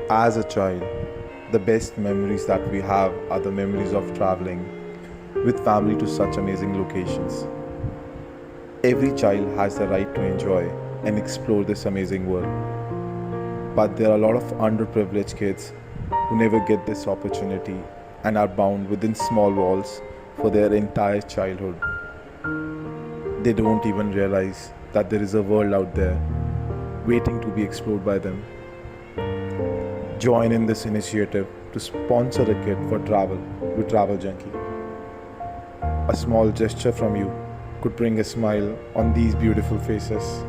As a child, the best memories that we have are the memories of traveling with family to such amazing locations. Every child has the right to enjoy and explore this amazing world. But there are a lot of underprivileged kids who never get this opportunity and are bound within small walls for their entire childhood. They don't even realize that there is a world out there waiting to be explored by them. Join in this initiative to sponsor a kid for travel with Travel Junky. A small gesture from you could bring a smile on these beautiful faces.